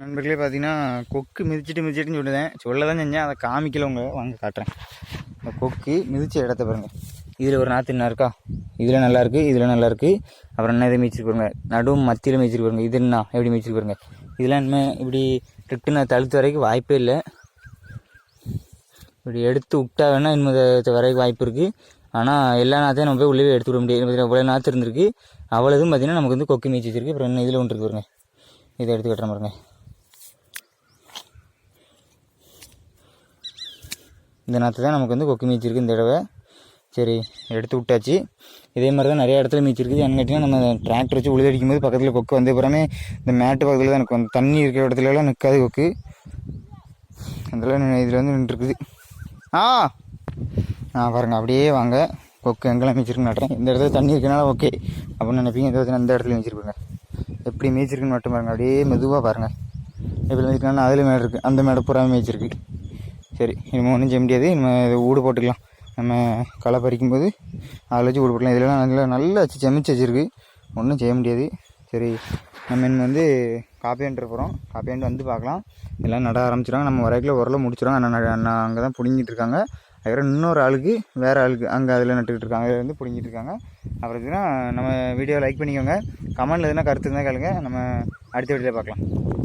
நண்பர்களே பார்த்தீங்கன்னா கொக்கு மிதிச்சிட்டுன்னு சொல்ல தான் செஞ்சேன். அதை காமிக்கல வாங்க காட்டுறேன். இந்த கொக்கு மிதித்த இடத்த பாருங்கள். இதில் ஒரு நாற்று என்ன இருக்கா, இதில் நல்லாயிருக்கு, இதில் நல்லாயிருக்கு. அப்புறம் என்ன இதை மீச்சிருப்பாருங்க, நடுவும் மத்தியில் மீச்சிருப்பாருங்க. இது என்ன எப்படி மீச்சிருப்பாருங்க. இதெல்லாம் இனிமேல் இப்படி ட்ரிக்குன்னு தழுத்து வரைக்கும் வாய்ப்பே இல்லை. இப்படி எடுத்து விட்டா வேணால் இனிமேல் வரைக்கும் வாய்ப்பு இருக்குது. ஆனால் எல்லா நாற்றையும் நம்ம போய் உள்ளே எடுத்து விட முடியாது. அவ்வளோ நாற்று இருந்திருக்கு. அவ்வளோதும் பார்த்திங்கன்னா நமக்கு வந்து கொக்கு மீச்சி வச்சிருக்கு. அப்புறம் என்ன இதில் ஒன்று இருக்கு பாருங்க, இதை எடுத்து கட்டுற பாருங்க. இந்த நாற்று தான் நமக்கு வந்து கொக்கு மீச்சிருக்கு இந்த தடவை. சரி, எடுத்து விட்டாச்சு. இதே மாதிரி தான் நிறைய இடத்துல மீச்சிருக்குது. என்ன கேட்டிங்கன்னா, நம்ம டிராக்டர் வச்சு உழுது அடிக்கும் போது பக்கத்தில் கொக்கு வந்து அப்புறமே இந்த மேட்டு பக்கத்தில் தான் எனக்கு தண்ணி இருக்கிற இடத்துலலாம் நிற்காது கொக்கு. அதெல்லாம் இதில் வந்து நின்றுருக்குது. பாருங்கள், அப்படியே வாங்க. கொக்கு எங்கெல்லாம் மீச்சிருக்குன்னு நட்டுறேன். இந்த இடத்துல தண்ணி இருக்கனால ஓகே அப்படின்னு நினைப்பீங்க. இந்த இடத்துல மீச்சிருப்பாங்க. எப்படி மீச்சிருக்குன்னு மட்டும் பாருங்கள். அப்படியே மெதுவாக பாருங்கள். எப்படி மீச்சிருக்காங்கன்னா அதில் மேடு இருக்குது, அந்த மேடை பூரா மீச்சிருக்கு. சரி, இனிமேல் ஒன்றும் செய்ய முடியாது. இனிமேல் இதை ஊடு போட்டுக்கலாம். நம்ம களை பறிக்கும்போது அதில் வச்சு ஊடு போட்டுக்கலாம். இதெல்லாம் நல்லா வச்சு செமிச்சு வச்சுருக்கு, ஒன்றும் செய்ய முடியாது. சரி, நம்ம இனிமேல் வந்து காப்பியாண்டு போகிறோம். காப்பியாண்டு வந்து பார்க்கலாம். எல்லாம் நட ஆரம்பிச்சிடுவாங்க. நம்ம வரைக்கில் உரல முடிச்சிடுவாங்க. அண்ணா அங்கே தான் பிடிங்கிட்டு இருக்காங்க. அதுக்கப்புறம் இன்னொரு ஆளுக்கு வேறு ஆளுக்கு அங்கே அதில் நட்டுக்கிட்டு இருக்காங்க. அதில் வந்து பிடிங்கிட்டு இருக்காங்க. அப்புறம் இதுனா நம்ம வீடியோ லைக் பண்ணிக்கோங்க. கமெண்டில் எதுனா கருத்து இருந்தால் கேளுங்க. நம்ம அடுத்த வீடியோவில் பார்க்கலாம்.